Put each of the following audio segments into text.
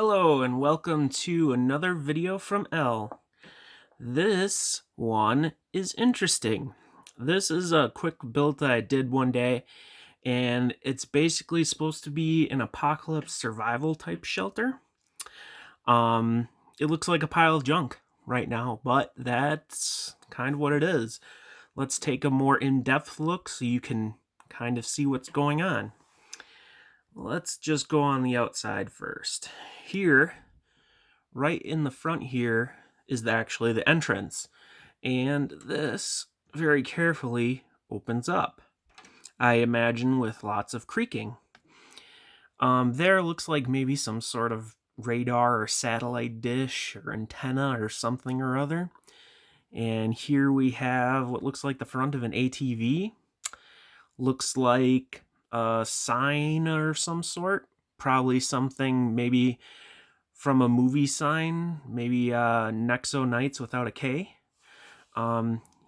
Hello and welcome to another video from L. This one is interesting. This is a quick build that I did one day, and it's basically supposed to be an apocalypse survival type shelter. It looks like a pile of junk right now, but that's kind of what it is. Let's take a more in-depth look so you can kind of see what's going on. Let's just go on the outside first. Here, right in the front here, is actually the entrance. And this, very carefully, opens up. I imagine with lots of creaking. There looks like maybe some sort of radar or satellite dish or antenna or something or other. And here we have what looks like the front of an ATV. Looks like a sign or some sort. Probably something maybe from a movie sign, maybe Nexo Nights without a K.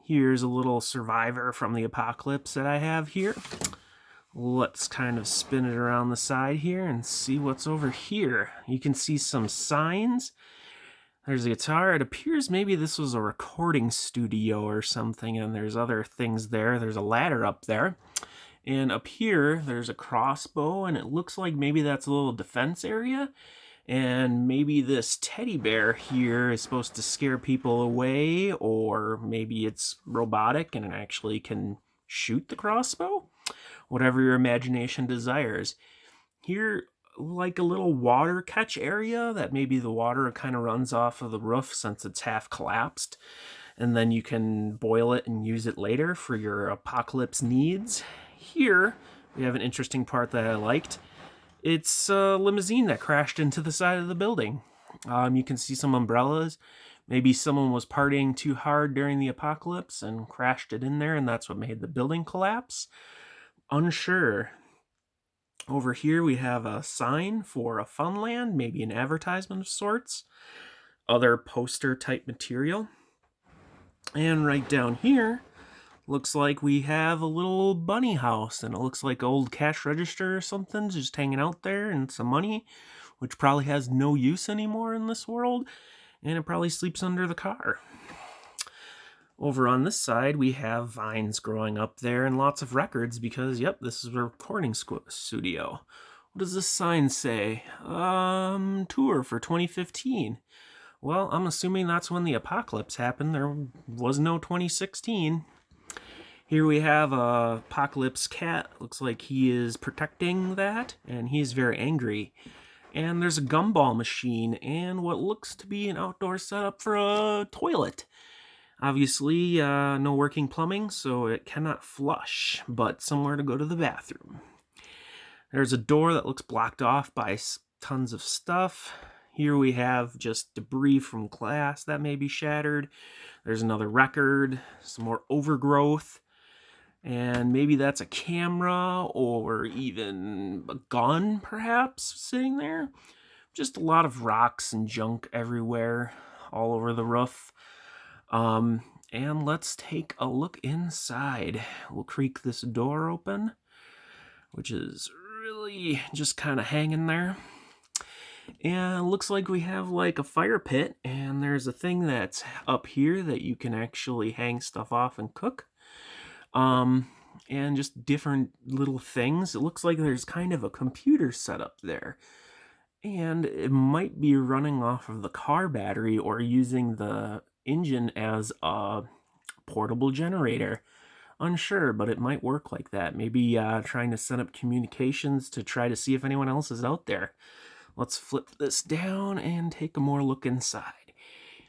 Here's a little survivor from the apocalypse that I have here. Let's kind of spin it around the side here and see what's over here. You can see some signs. There's a guitar. It appears maybe this was a recording studio or something, and there's other things there. There's a ladder up there. And up here, there's a crossbow, and it looks like maybe that's a little defense area. And maybe this teddy bear here is supposed to scare people away, or maybe it's robotic and it actually can shoot the crossbow. Whatever your imagination desires. Here, like a little water catch area that maybe the water kind of runs off of the roof since it's half collapsed. And then you can boil it and use it later for your apocalypse needs. Here, we have an interesting part that I liked. It's a limousine that crashed into the side of the building. You can see some umbrellas. Maybe someone was partying too hard during the apocalypse and crashed it in there, and that's what made the building collapse. Unsure. Over here we have a sign for a funland, maybe an advertisement of sorts. Other poster type material. And right down here, looks like we have a little bunny house, and it looks like old cash register or something just hanging out there, and some money, which probably has no use anymore in this world, and it probably sleeps under the car. Over on this side, we have vines growing up there and lots of records because, yep, this is a recording studio. What does this sign say? Tour for 2015. Well, I'm assuming that's when the apocalypse happened. There was no 2016. Here we have a apocalypse cat. Looks like he is protecting that, and he's very angry. And there's a gumball machine and what looks to be an outdoor setup for a toilet. Obviously, no working plumbing, so it cannot flush, but somewhere to go to the bathroom. There's a door that looks blocked off by tons of stuff. Here we have just debris from glass that may be shattered. There's another record, some more overgrowth, and maybe that's a camera or even a gun, perhaps, sitting there. Just a lot of rocks and junk everywhere, all over the roof. And let's take a look inside. We'll creak this door open, which is really just kind of hanging there. And it looks like we have like a fire pit, and there's a thing that's up here that you can actually hang stuff off and cook. And just different little things. It looks like there's kind of a computer set up there. And it might be running off of the car battery or using the engine as a portable generator. Unsure, but it might work like that. Maybe trying to set up communications to try to see if anyone else is out there. Let's flip this down and take a more look inside.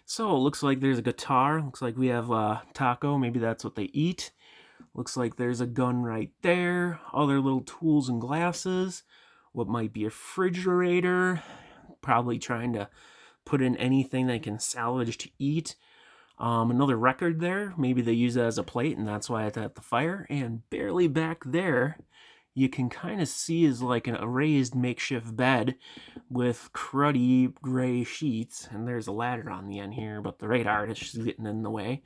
So it looks like there's a guitar. Looks like we have a taco. Maybe that's what they eat. Looks like there's a gun right there. Other little tools and glasses. What might be a refrigerator. Probably trying to put in anything they can salvage to eat. Another record there. Maybe they use it as a plate and that's why it's at the fire. And barely back there, you can kind of see is like a raised makeshift bed with cruddy gray sheets. And there's a ladder on the end here, but the radar is just getting in the way.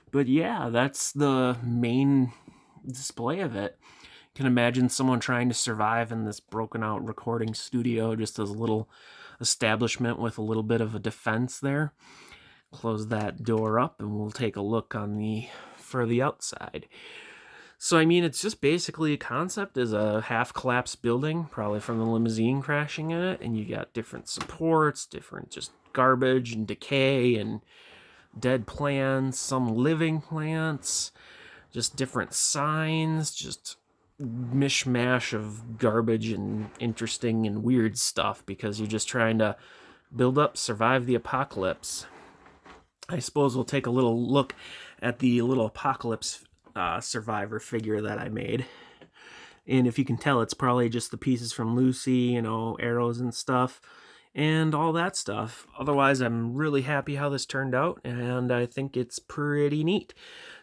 But yeah, that's the main display of it. Can imagine someone trying to survive in this broken out recording studio, just as a little establishment with a little bit of a defense there. Close that door up and we'll take a look on the outside. So I mean, it's just basically a concept is a half collapsed building, probably from the limousine crashing in it, and you got different supports, different just garbage and decay and dead plants, some living plants, just different signs, just mishmash of garbage and interesting and weird stuff because you're just trying to build up, survive the apocalypse. I suppose we'll take a little look at the little apocalypse survivor figure that I made. And if you can tell, it's probably just the pieces from Lucy, arrows and stuff, and all that stuff. Otherwise, I'm really happy how this turned out, and I think it's pretty neat.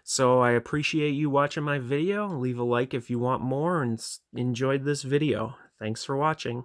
So I appreciate you watching my video. Leave a like if you want more and enjoyed this video. Thanks for watching.